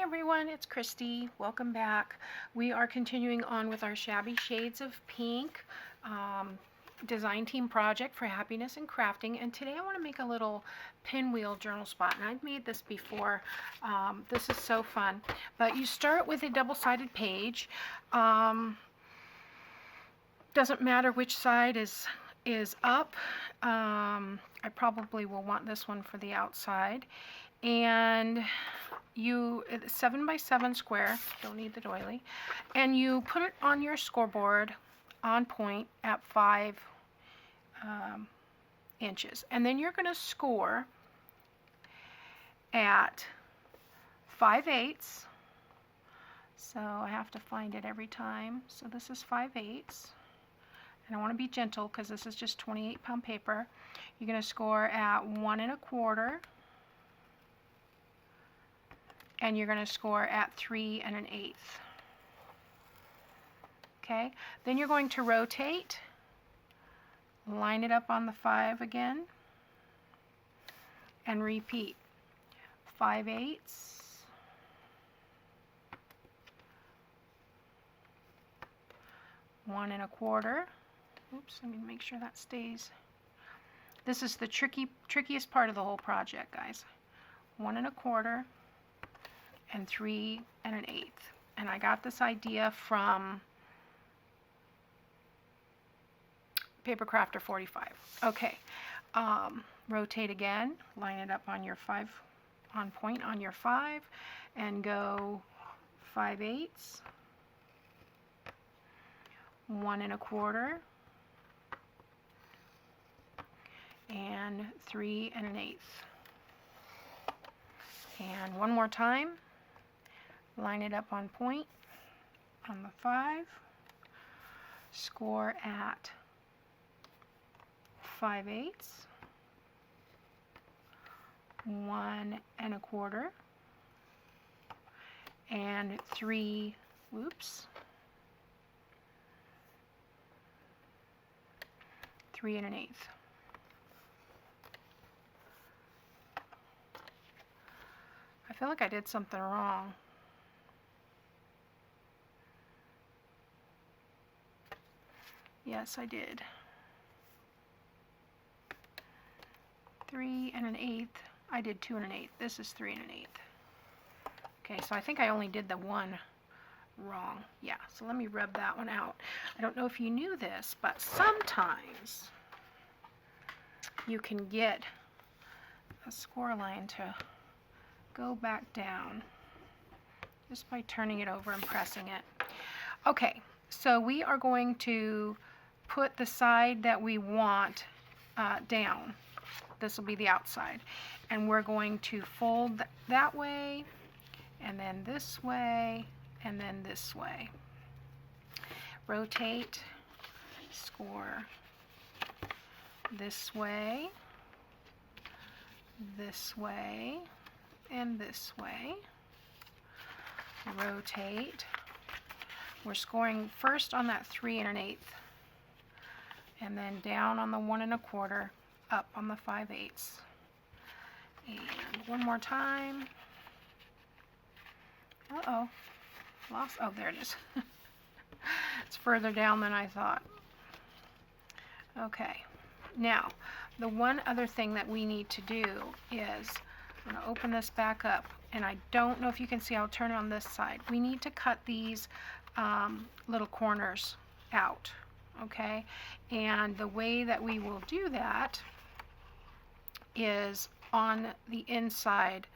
everyone, it's Kristi. Welcome back. We are continuing on with our Shabby Shades of Pink design team project for happiness and crafting, and today I want to make a little pinwheel journal spot, and I've made this before. This is so fun, but you start with a double-sided page. Doesn't matter which side is up. I probably will want this one for the outside, and you 7 by 7 square, don't need the doily, and you put it on your scoreboard on point at 5 inches, and then you're going to score at 5/8. So I have to find it every time. So this is 5/8, and I want to be gentle because this is just 28-pound paper. You're going to score at 1 1/4. And you're going to score at 3 1/8. Okay, then you're going to rotate, line it up on the 5 again, and repeat. 5/8, 1 1/4. Oops, let me make sure that stays. This is the trickiest part of the whole project, guys. 1 1/4. And 3 1/8. And I got this idea from Paper Crafter 45. Okay, rotate again, line it up on your 5, on point on your 5, and go 5/8, 1 1/4, and 3 1/8. And one more time. Line it up on point on the 5, score at 5/8, 1 1/4, and 3 1/8. I feel like I did something wrong. Yes, I did. 3 1/8. I did 2 1/8. This is 3 1/8. Okay, so I think I only did the one wrong. Yeah, so let me rub that one out. I don't know if you knew this, but sometimes you can get a score line to go back down just by turning it over and pressing it. Okay, so we are going to put the side that we want down. This will be the outside, and we're going to fold that way, and then this way, and then this way. Rotate, score this way, and this way. Rotate. We're scoring first on that 3 1/8, and then down on the 1 1/4, up on the 5/8. And one more time. Uh-oh, lost. Oh, there it is. It's further down than I thought. Okay, now the one other thing that we need to do is, I'm going to open this back up, and I don't know if you can see, I'll turn it on this side. We need to cut these little corners out, okay? And the way that we will do that is on the inside,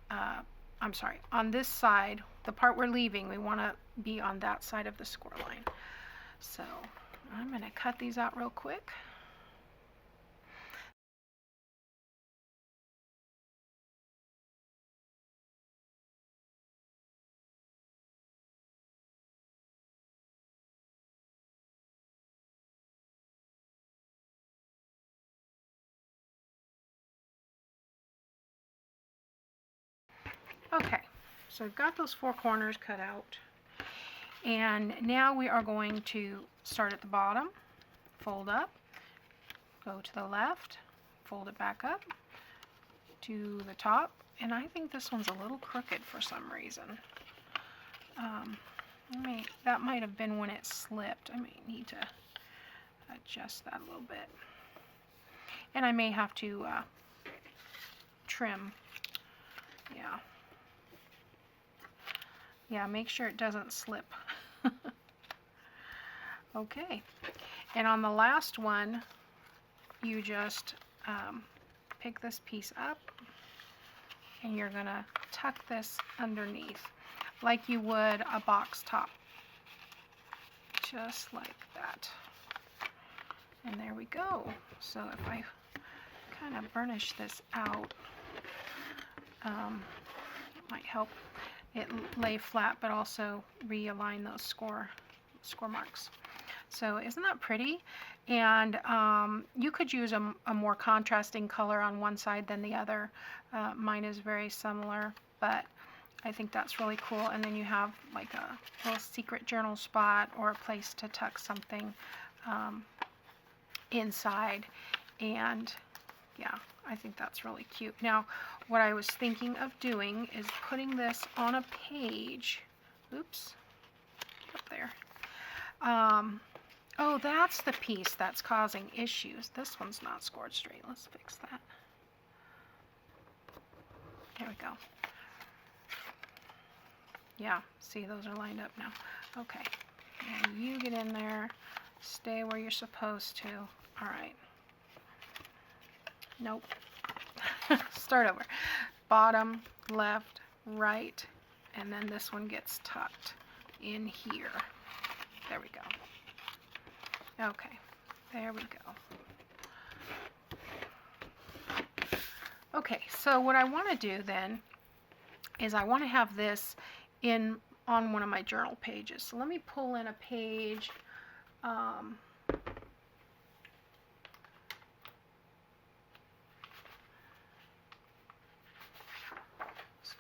I'm sorry, on this side, the part we're leaving, we want to be on that side of the score line. So I'm going to cut these out real quick. Okay, so I've got those 4 corners cut out, and now we are going to start at the bottom, fold up, go to the left, fold it back up to the top, and I think this one's a little crooked for some reason. That might have been when it slipped. I may need to adjust that a little bit. And I may have to trim. Yeah, make sure it doesn't slip. Okay, and on the last one, you just pick this piece up and you're gonna tuck this underneath like you would a box top, just like that. And there we go. So if I kind of burnish this out, it might help it lay flat, but also realign those score marks. So isn't that pretty? And you could use a more contrasting color on one side than the other. Mine is very similar, but I think that's really cool. And then you have like a little secret journal spot or a place to tuck something inside. And yeah, I think that's really cute. Now, what I was thinking of doing is putting this on a page. Oops, up there. Oh, that's the piece that's causing issues. This one's not scored straight. Let's fix that. There we go. Yeah, see, those are lined up now. Okay, and you get in there, stay where you're supposed to. All right. Nope. Start over. Bottom, left, right, and then this one gets tucked in here. There we go. Okay, there we go. Okay, so what I want to do then is I want to have this on one of my journal pages. So let me pull in a page. Let's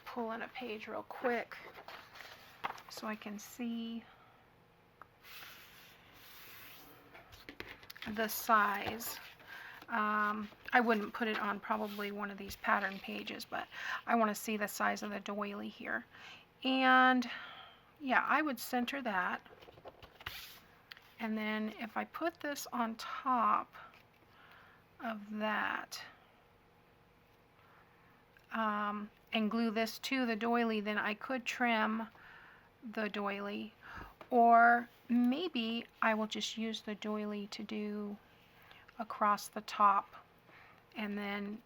pull in a page real quick so I can see the size. I wouldn't put it on probably one of these pattern pages, but I want to see the size of the doily here. And yeah, I would center that. And then if I put this on top of that and glue this to the doily, then I could trim the doily, or maybe I will just use the doily to do across the top, and then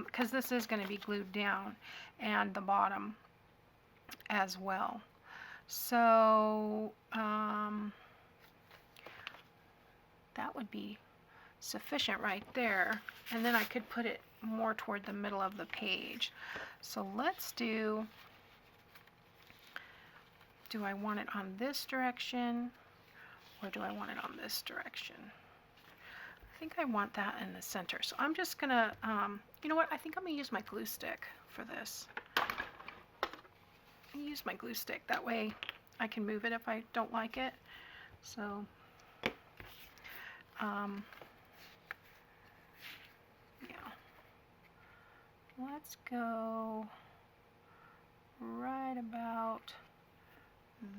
because this is going to be glued down, and the bottom as well. So that would be sufficient right there, and then I could put it more toward the middle of the page. So let's do I want it on this direction, or do I want it on this direction? I think I want that in the center. So I'm just gonna, you know what, I think I'm gonna use my glue stick for this. I use my glue stick, that way I can move it if I don't like it. So, yeah. Let's go right about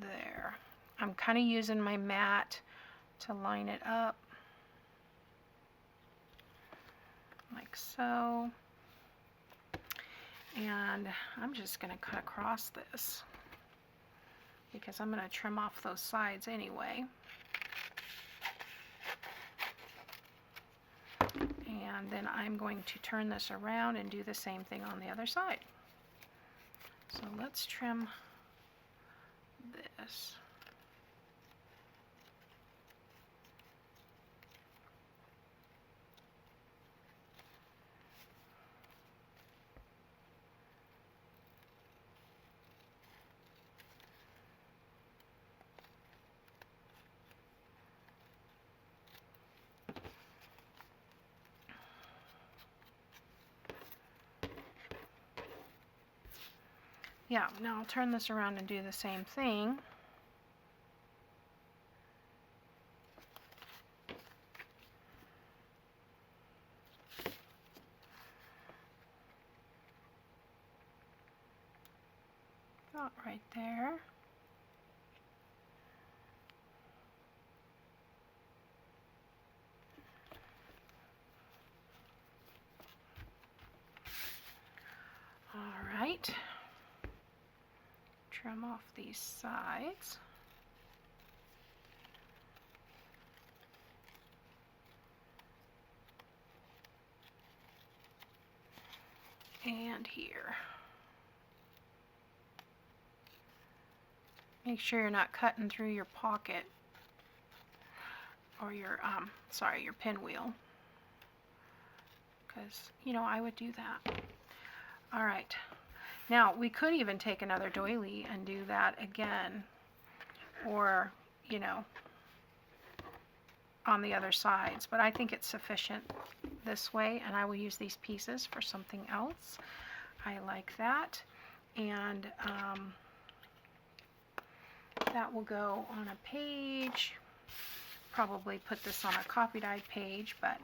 there. I'm kind of using my mat to line it up like so, and I'm just going to cut across this because I'm going to trim off those sides anyway. And then I'm going to turn this around and do the same thing on the other side. So let's trim this. Yeah, now I'll turn this around and do the same thing. about right there. All right. Trim off these sides. And here. Make sure you're not cutting through your pocket or your your pinwheel, because you know I would do that. All right, now we could even take another doily and do that again, or you know, on the other sides, but I think it's sufficient this way, and I will use these pieces for something else. I like that, and that will go on a page. Probably put this on a copy-dyed page, but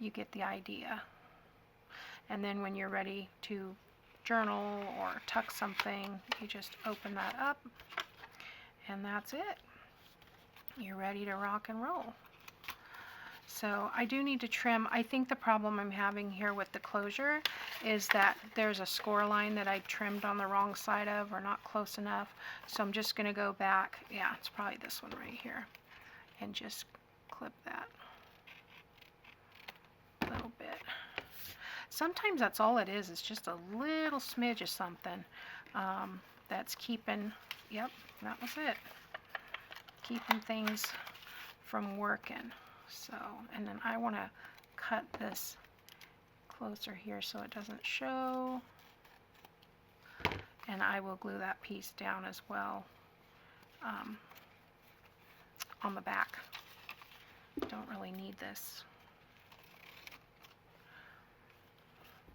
you get the idea. And then when you're ready to journal or tuck something, you just open that up, and that's it. You're ready to rock and roll. So I do need to trim. I think the problem I'm having here with the closure is that there's a score line that I trimmed on the wrong side of, or not close enough. So I'm just going to go back. Yeah, it's probably this one right here. And just clip that a little bit. Sometimes that's all it is. It's just a little smidge of something that's keeping, yep, that was it. Keeping things from working. So, and then I want to cut this closer here so it doesn't show. And I will glue that piece down as well on the back. Don't really need this.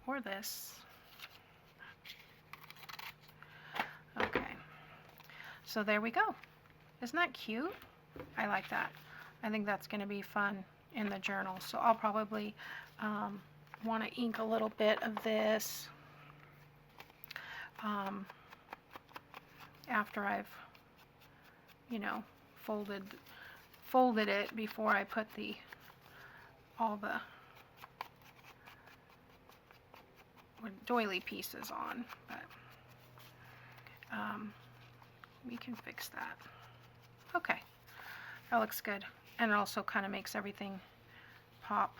Or this. Okay. So there we go. Isn't that cute? I like that. I think that's going to be fun in the journal. So I'll probably want to ink a little bit of this after I've, you know, folded it before I put all the doily pieces on. But we can fix that. Okay, that looks good. And it also kind of makes everything pop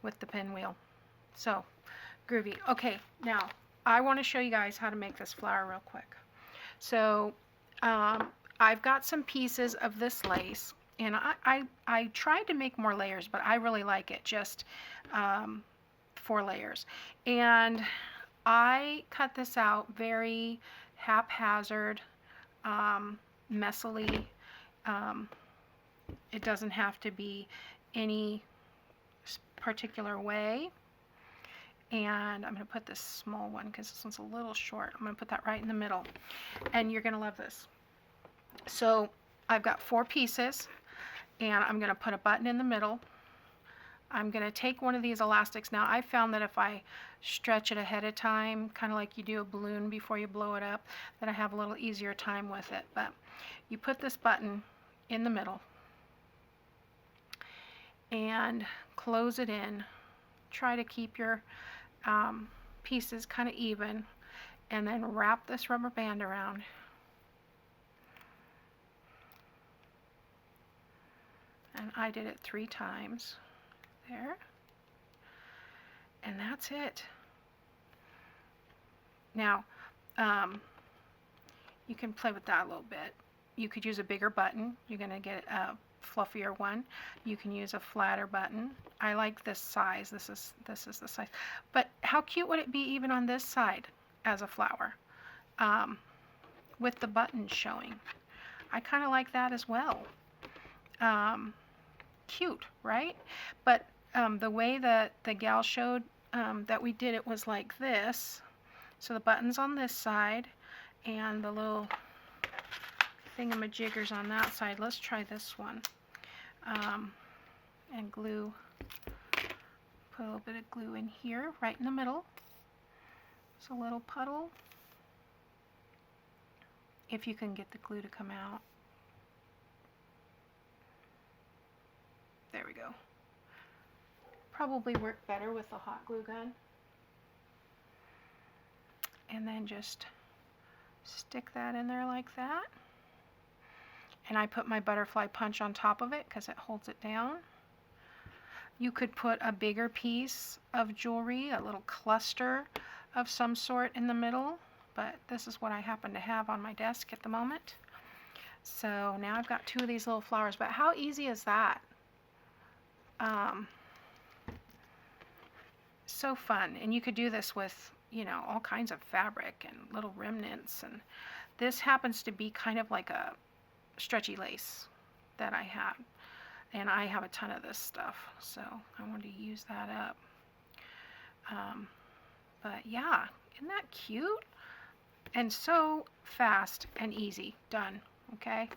with the pinwheel. So, groovy. Okay, now I want to show you guys how to make this flower real quick. So, I've got some pieces of this lace, and I tried to make more layers, but I really like it just 4 layers. And I cut this out very haphazard, messily. It doesn't have to be any particular way. And I'm going to put this small one because this one's a little short. I'm going to put that right in the middle. And you're going to love this. So I've got 4 pieces, and I'm going to put a button in the middle. I'm going to take one of these elastics. Now I found that if I stretch it ahead of time, kind of like you do a balloon before you blow it up, that I have a little easier time with it. But you put this button in the middle and close it in. Try to keep your pieces kind of even, and then wrap this rubber band around. And I did it 3 times. There. And that's it. Now, you can play with that a little bit. You could use a bigger button. You're going to get a fluffier one. You can use a flatter button. I like this size. This is the size. But how cute would it be even on this side as a flower with the buttons showing? I kind of like that as well. Cute, right? But the way that the gal showed that we did it was like this. So the button's on this side and the little thingamajiggers on that side. Let's try this one. And glue, put a little bit of glue in here, right in the middle. It's a little puddle. If you can get the glue to come out. There we go. Probably work better with the hot glue gun. And then just stick that in there like that. And I put my butterfly punch on top of it because it holds it down. You could put a bigger piece of jewelry, a little cluster of some sort in the middle, but this is what I happen to have on my desk at the moment. So now I've got 2 of these little flowers, but how easy is that? So fun. And you could do this with, you know, all kinds of fabric and little remnants. And this happens to be kind of like a stretchy lace that I had. And I have a ton of this stuff, so I wanted to use that up. But yeah, isn't that cute? And so fast and easy. Done. Okay.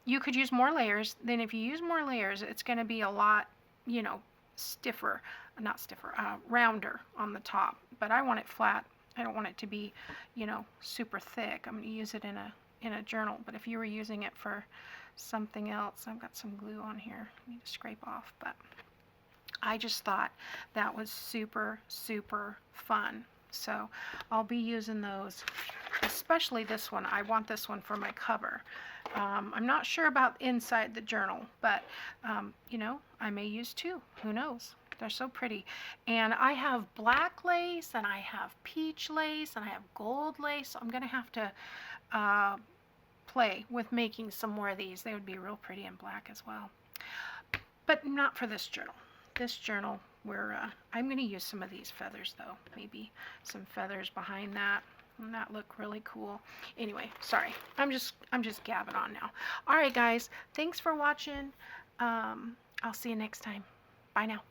You could use more layers. Then if you use more layers, it's going to be a lot, you know, stiffer, not stiffer, rounder on the top. But I want it flat. I don't want it to be, you know, super thick. I'm going to use it in a journal. But if you were using it for something else, I've got some glue on here I need to scrape off, but I just thought that was super, super fun. So I'll be using those, especially this one. I want this one for my cover. I'm not sure about inside the journal, but you know, I may use 2. Who knows? They're so pretty. And I have black lace, and I have peach lace, and I have gold lace. So I'm going to have to play with making some more of these. They would be real pretty in black as well. But not for this journal. This journal, where I'm going to use some of these feathers though. Maybe some feathers behind that. And that look really cool. Anyway, sorry. I'm just gabbing on now. All right, guys. Thanks for watching. I'll see you next time. Bye now.